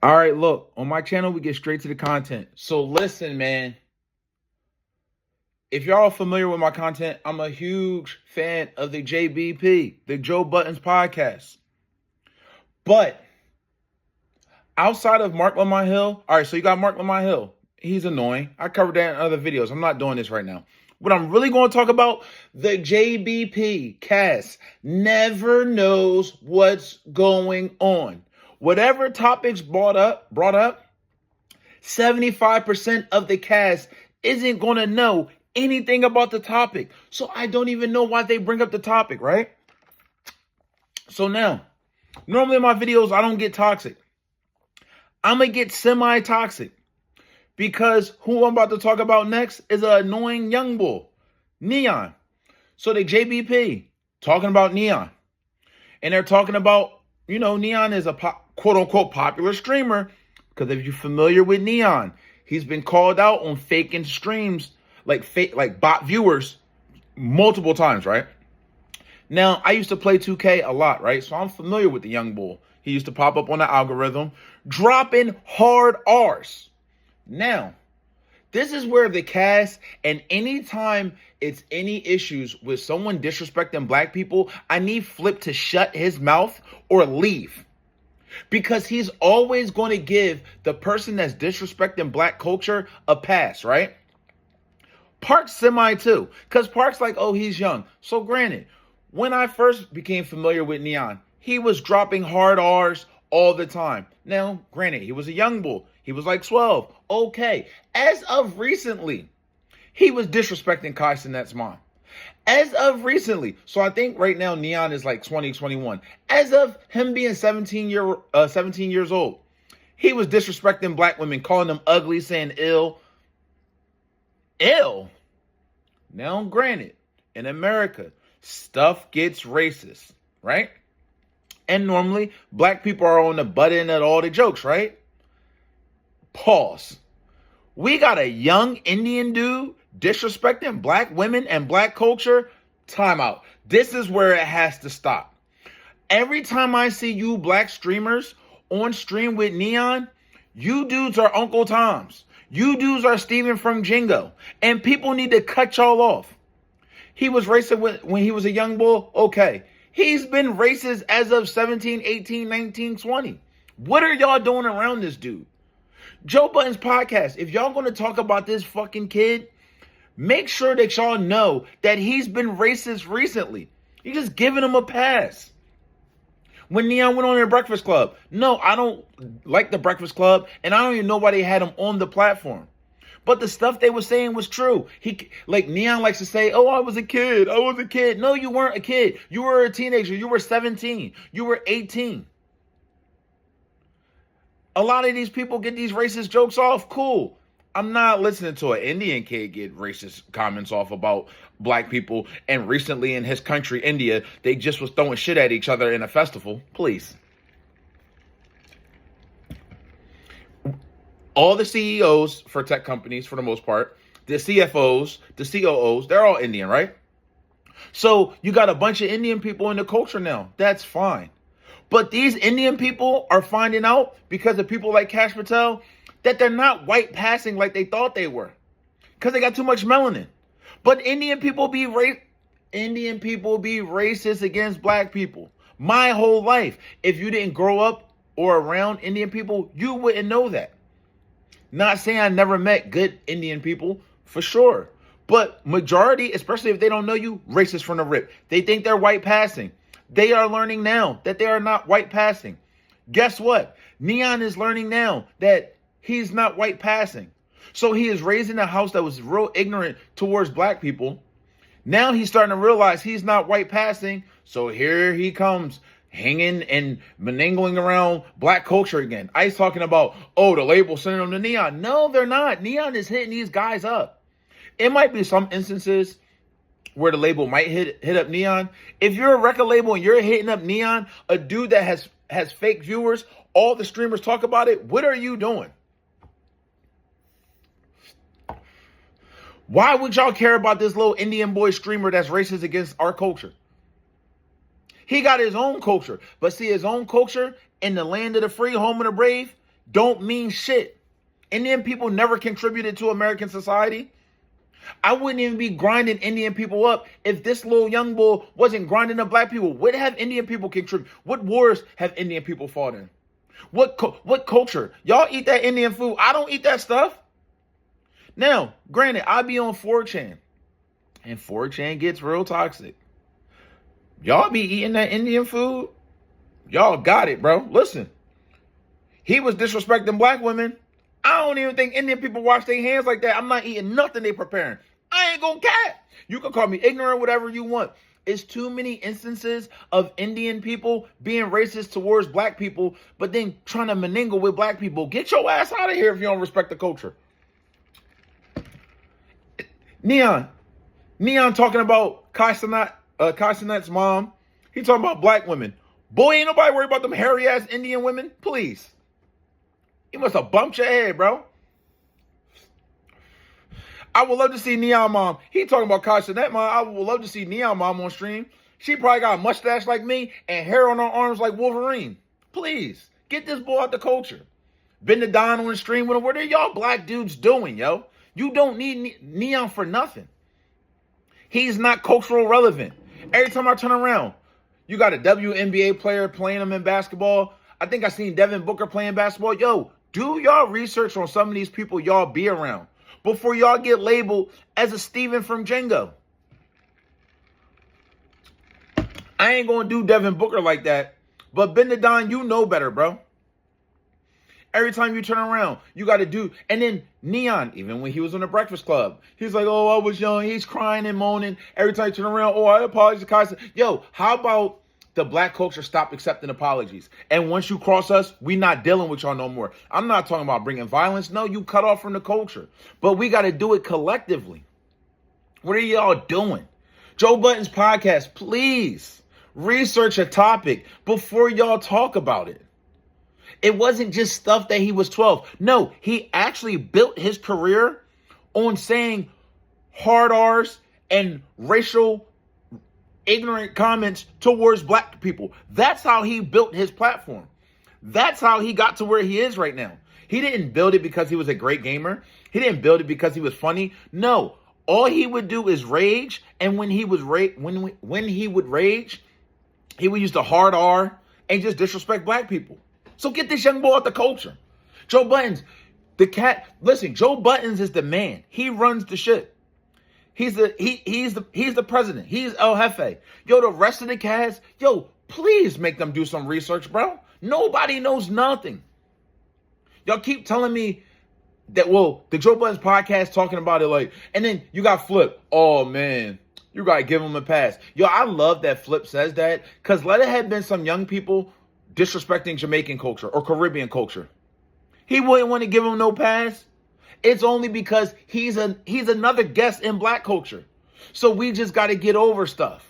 All right, look, on my channel, we get straight to the content. So listen, man. If y'all are familiar with my content, I'm a huge fan of the JBP, the Joe Budden Podcast. But outside of Mark Lamont Hill, all right, so you got Mark Lamont Hill. He's annoying. I covered that in other videos. I'm not doing this right now. What I'm really going to talk about, the JBP cast never knows what's going on. Whatever topics brought up, 75% of the cast isn't going to know anything about the topic. So I don't even know why they bring up the topic, right? So now, normally in my videos, I don't get toxic. I'm going to get semi-toxic because who I'm about to talk about next is an annoying young bull, Neon. So the JBP talking about Neon. And they're talking about, Neon is a quote-unquote popular streamer, because if you're familiar with Neon, he's been called out on faking streams, like bot viewers, multiple times, right? Now, I used to play 2K a lot, right? So I'm familiar with the young bull. He used to pop up on the algorithm, dropping hard R's. Now, this is where the cast, and anytime it's any issues with someone disrespecting black people, I need Flip to shut his mouth or leave. Because he's always going to give the person that's disrespecting black culture a pass, right? Park's semi too. Because Park's like, oh, he's young. So granted, when I first became familiar with Neon, he was dropping hard R's all the time. Now, granted, he was a young bull. He was like 12. Okay. As of recently, he was disrespecting Kai Cenat's mom. As of recently, so I think right now Neon is like 20, 21. As of him being 17 years old, he was disrespecting black women, calling them ugly, saying ill. Ill. Now, granted, in America, stuff gets racist, right? And normally, black people are on the butt end of all the jokes, right? Pause. We got a young Indian dude disrespecting black women and black culture. Time out. This is where it has to stop. Every time I see you black streamers on stream with Neon, you dudes are Uncle Toms. You dudes are Steven from Jingo. And people need to cut y'all off. He was racist when he was a young bull. Okay. He's been racist as of 17, 18, 19, 20. What are y'all doing around this dude? Joe Budden's podcast. If y'all going to talk about this fucking kid, make sure that y'all know that he's been racist recently. You're just giving him a pass. When Neon went on the Breakfast Club, no, I don't like the Breakfast Club, and I don't even know why they had him on the platform. But the stuff they were saying was true. Neon likes to say, oh, I was a kid. No, you weren't a kid. You were a teenager. You were 17. You were 18. A lot of these people get these racist jokes off. Cool. I'm not listening to an Indian kid get racist comments off about black people. And recently in his country, India, they just was throwing shit at each other in a festival. Please. All the CEOs for tech companies, for the most part, the CFOs, the COOs, they're all Indian, right? So you got a bunch of Indian people in the culture now. That's fine. But these Indian people are finding out because of people like Cash Patel that they're not white passing like they thought they were because they got too much melanin. But Indian people be racist against black people. My whole life, if you didn't grow up or around Indian people, you wouldn't know that. Not saying I never met good Indian people, for sure. But majority, especially if they don't know you, racist from the rip. They think they're white passing. They are learning now that they are not white passing. Guess what? Neon is learning now that he's not white passing. So he is raised in a house that was real ignorant towards black people. Now he's starting to realize he's not white passing. So here he comes hanging and meningling around black culture again. Ice talking about, oh, the label sending them to Neon. No, they're not. Neon is hitting these guys up. It might be some instances where the label might hit up Neon. If you're a record label and you're hitting up Neon, a dude that has fake viewers, all the streamers talk about it, what are you doing? Why would y'all care about this little Indian boy streamer that's racist against our culture? He got his own culture. But see, his own culture in the land of the free, home of the brave, don't mean shit. Indian people never contributed to American society. I wouldn't even be grinding Indian people up if this little young boy wasn't grinding up black people. What have Indian people contributed? What wars have Indian people fought in? What culture? Y'all eat that Indian food. I don't eat that stuff. Now, granted, I be on 4chan, and 4chan gets real toxic. Y'all be eating that Indian food? Y'all got it, bro. Listen, he was disrespecting black women. I don't even think Indian people wash their hands like that. I'm not eating nothing they preparing. I ain't gonna cap. You can call me ignorant, whatever you want. It's too many instances of Indian people being racist towards black people, but then trying to mingle with black people. Get your ass out of here if you don't respect the culture. Neon talking about Kai Cenat's mom. He talking about black women. Boy, ain't nobody worried about them hairy ass Indian women. Please. You must have bumped your head, bro. I would love to see Neon mom. He talking about Kai Cenat mom. I would love to see Neon mom on stream. She probably got a mustache like me and hair on her arms like Wolverine. Please, get this boy out the culture. Been to Don on the stream with him. What are y'all black dudes doing, yo? You don't need Neon for nothing. He's not cultural relevant. Every time I turn around, you got a WNBA player playing him in basketball. I think I seen Devin Booker playing basketball. Yo, do y'all research on some of these people y'all be around before y'all get labeled as a Steven from Django. I ain't gonna do Devin Booker like that, but Ben Don, you know better, bro. Every time you turn around, you got to do. And then Neon, even when he was on the Breakfast Club, he's like, oh, I was young. He's crying and moaning. Every time you turn around, oh, I apologize. Yo, how about the black culture stop accepting apologies? And once you cross us, we not dealing with y'all no more. I'm not talking about bringing violence. No, you cut off from the culture. But we got to do it collectively. What are y'all doing? Joe Budden's podcast, please research a topic before y'all talk about it. It wasn't just stuff that he was 12. No, he actually built his career on saying hard R's and racial ignorant comments towards black people. That's how he built his platform. That's how he got to where he is right now. He didn't build it because he was a great gamer. He didn't build it because he was funny. No, all he would do is rage. And when he would rage, he would use the hard R and just disrespect black people. So get this young boy out the culture. Joe Budden's the cat. Listen, Joe Budden's is the man. He runs the shit. He's the president. He's El Jefe. Yo, the rest of the cast, yo, please make them do some research, bro. Nobody knows nothing. Y'all keep telling me that, well, the Joe Budden's podcast talking about it like, and then you got Flip. Oh, man, you got to give him a pass. Yo, I love that Flip says that, because let it have been some young people disrespecting Jamaican culture or Caribbean culture. He wouldn't want to give him no pass. It's only because he's another guest in black culture. So we just got to get over stuff.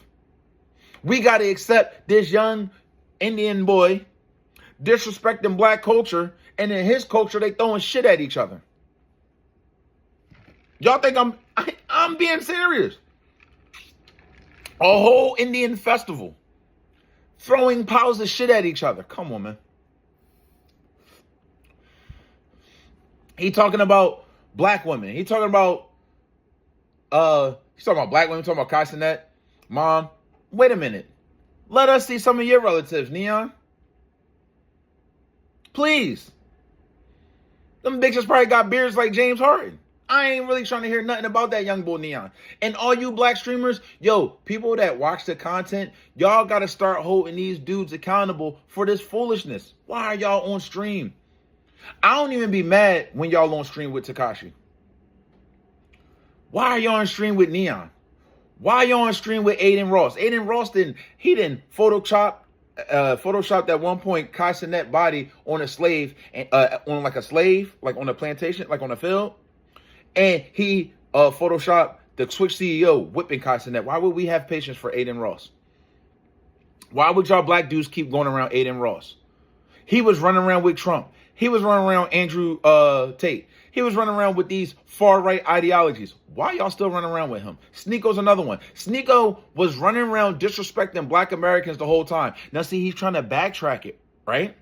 We got to accept this young Indian boy disrespecting black culture, and in his culture they throwing shit at each other. Y'all think I'm being serious? A whole Indian festival throwing piles of shit at each other. Come on, man. He talking about black women. He talking about black women, talking about Kai Cenat. Mom, wait a minute. Let us see some of your relatives, Neon. Please. Them bitches probably got beards like James Harden. I ain't really trying to hear nothing about that young boy Neon. And all you black streamers, yo, people that watch the content, y'all got to start holding these dudes accountable for this foolishness. Why are y'all on stream? I don't even be mad when y'all on stream with Tekashi. Why are y'all on stream with Neon? Why are y'all on stream with Aiden Ross? Aiden Ross didn't Photoshop at one point Kai Cenat body on a slave, on like on a plantation, like on a field. And he photoshopped the Twitch CEO whipping Kai Cenat. Why would we have patience for Aiden Ross? Why would y'all black dudes keep going around Aiden Ross? He was running around with Trump. He was running around Andrew Tate. He was running around with these far-right ideologies. Why y'all still running around with him? Sneako's another one. Sneako was running around disrespecting black Americans the whole time. Now, see, he's trying to backtrack it, right?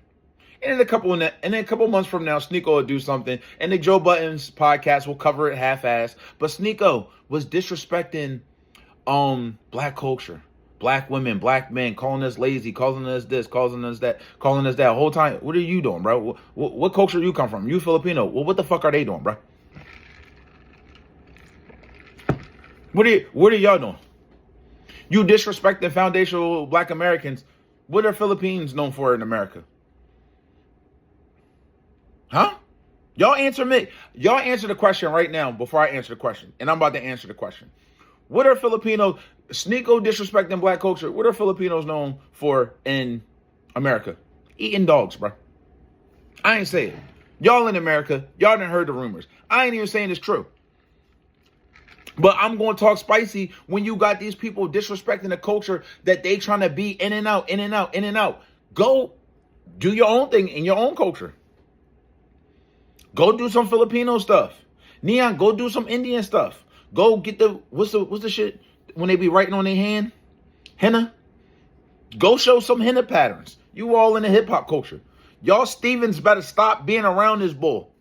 And in a couple months from now, Sneeko will do something, and the Joe Budden's podcast will cover it half-ass. But Sneeko was disrespecting black culture, black women, black men, calling us lazy, calling us this, calling us that, calling us that. Whole time, what are you doing, bro? What culture you come from? You Filipino? Well, what the fuck are they doing, bro? What are y'all doing? You disrespecting foundational black Americans. What are Philippines known for in America? Huh? Y'all answer me. Y'all answer the question right now before I answer the question. And I'm about to answer the question. What are Filipinos, Sneeko disrespecting black culture, what are Filipinos known for in America? Eating dogs, bro. I ain't saying it. Y'all in America, y'all done heard the rumors. I ain't even saying it's true. But I'm going to talk spicy when you got these people disrespecting the culture that they trying to be in and out, in and out, in and out. Go do your own thing in your own culture. Go do some Filipino stuff. Neon, go do some Indian stuff. Go get what's the shit when they be writing on their hand? Henna. Go show some henna patterns. You all in the hip hop culture. Y'all Stevens better stop being around this bull.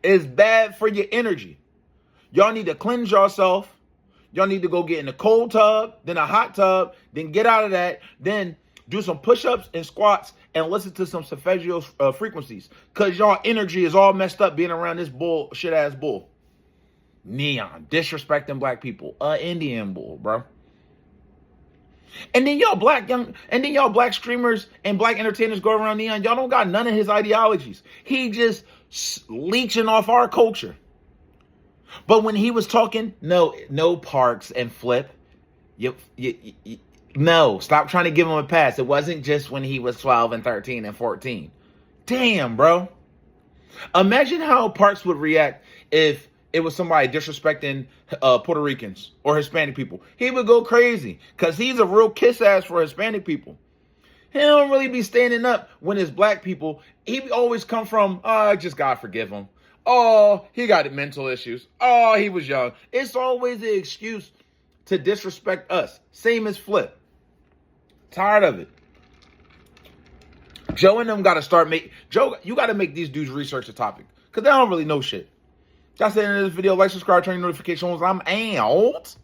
It's bad for your energy. Y'all need to cleanse yourself. Y'all need to go get in a cold tub, then a hot tub, then get out of that, then do some push-ups and squats and listen to some solfeggio frequencies. Because y'all energy is all messed up being around this bull, shit-ass bull. Neon, disrespecting black people. Indian bull, bro. And then y'all black streamers and black entertainers go around Neon. Y'all don't got none of his ideologies. He just leeching off our culture. But when he was talking, no Parks and Flip. No, stop trying to give him a pass. It wasn't just when he was 12 and 13 and 14. Damn, bro. Imagine how Parks would react if it was somebody disrespecting Puerto Ricans or Hispanic people. He would go crazy because he's a real kiss ass for Hispanic people. He don't really be standing up when it's black people. He always come from, just God forgive him. Oh, he got mental issues. Oh, he was young. It's always the excuse to disrespect us. Same as Flip. Tired of it. Joe and them got to start Joe, you got to make these dudes research the topic because they don't really know shit. That's the end of this video. Like, subscribe, turn your notifications on. I'm out.